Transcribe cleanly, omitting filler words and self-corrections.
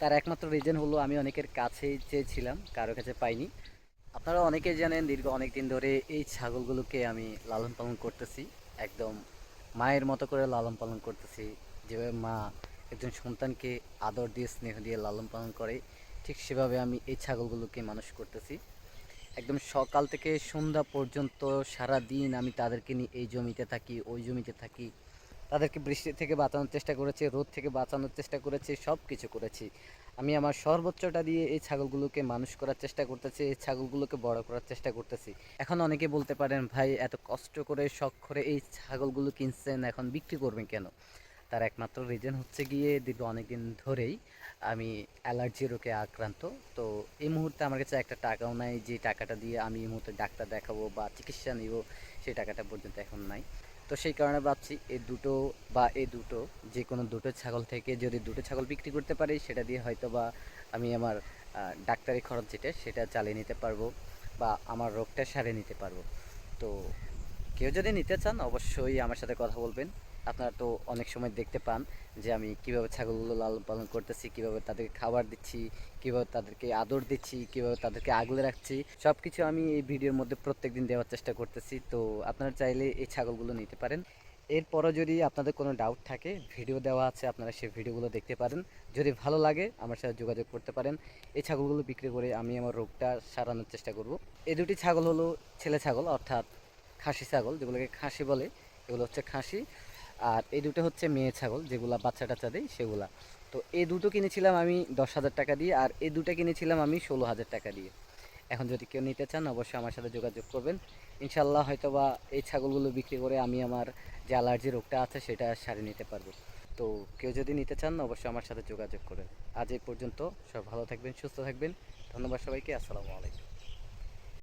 তার একমাত্র রিজন হলো আমি অনেকের কাছেই চেয়েছিলাম, কারো কাছে পাইনি। আপনারা অনেকেই জানেন দীর্ঘ অনেক দিন ধরে এই ছাগলগুলোকে আমি লালন পালন করতেছি। একদম মায়ের মতো করে লালন পালন করতেছি। যেভাবে মা একজন সন্তানকে আদর দিয়ে স্নেহ দিয়ে লালন পালন করে, ঠিক সেভাবে আমি এই ছাগলগুলোকে মানুষ করতেছি। একদম সকাল থেকে সন্ধ্যা পর্যন্ত সারা দিন আমি তাদেরকে নিয়ে এই জমিতে থাকি, ওই জমিতে থাকি। তাদেরকে বৃষ্টি থেকে বাঁচানোর চেষ্টা করেছি, রোদ থেকে বাঁচানোর চেষ্টা করেছি, সব কিছু করেছি। আমি আমার সর্বোচ্চটা দিয়ে এই ছাগলগুলোকে মানুষ করার চেষ্টা করতেছি, এই ছাগলগুলোকে বড় করার চেষ্টা করতেছি। এখন অনেকে বলতে পারেন, ভাই এত কষ্ট করে শখ করে এই ছাগলগুলো কিনছেন, এখন বিক্রি করবেন কেন? তার একমাত্র রিজন হচ্ছে গিয়ে দীর্ঘ অনেক দিন ধরেই আমি অ্যালার্জি রোগে আক্রান্ত। তো এই মুহূর্তে আমার কাছে একটা টাকাও নাই যে টাকাটা দিয়ে আমি এই মুহূর্তে ডাক্তার দেখাবো বা চিকিৎসা নিব, সেই টাকাটা পর্যন্ত এখন নাই। তো সেই কারণে ভাবছি এই দুটো বা এই দুটো যে কোনো দুটো ছাগল থেকে যদি দুটো ছাগল বিক্রি করতে পারি, সেটা দিয়ে হয়তো বা আমি আমার ডাক্তারি খরচ যেটা সেটা চালিয়ে নিতে পারবো বা আমার রোগটা সারিয়ে নিতে পারবো। তো কেউ যদি নিতে চান অবশ্যই আমার সাথে কথা বলবেন। আপনারা তো অনেক সময় দেখতে পান যে আমি কিভাবে ছাগলগুলো লালন পালন করতেছি, কিভাবে তাদেরকে খাবার দিচ্ছি, কিভাবে তাদেরকে আদর দিচ্ছি, কিভাবে তাদেরকে আগলে রাখছি, সব কিছু আমি এই ভিডিওর মধ্যে প্রত্যেকদিন দেওয়ার চেষ্টা করতেছি। তো আপনারা চাইলে এই ছাগলগুলো নিতে পারেন। এরপরও যদি আপনাদের কোনো ডাউট থাকে, ভিডিও দেওয়া আছে, আপনারা সেই ভিডিওগুলো দেখতে পারেন। যদি ভালো লাগে আমার সাথে যোগাযোগ করতে পারেন। এই ছাগলগুলো বিক্রি করে আমি আমার রোগটা সারানোর চেষ্টা করব। এই দুটি ছাগল হলো ছেলে ছাগল, অর্থাৎ খাসি ছাগল যেগুলোকে খাসি বলে, এগুলো হচ্ছে খাসি। আর এই দুটো হচ্ছে মেয়ে ছাগল যেগুলো বাচ্চা টাচ্চা দেয় সেগুলা। তো এই দুটো কিনেছিলাম আমি 10,000 টাকা দিয়ে, আর এই দুটো কিনেছিলাম আমি 16,000 টাকা দিয়ে। এখন যদি কেউ নিতে চান অবশ্যই আমার সাথে যোগাযোগ করবেন। ইনশাল্লাহ হয়তোবা এই ছাগলগুলো বিক্রি করে আমি আমার যে অ্যালার্জি রোগটা আছে সেটা সারিয়ে নিতে পারবো। তো কেউ যদি নিতে চান অবশ্যই আমার সাথে যোগাযোগ করেন। আজ এই পর্যন্ত। সব ভালো থাকবেন, সুস্থ থাকবেন। ধন্যবাদ সবাইকে। আসসালামু আলাইকুম।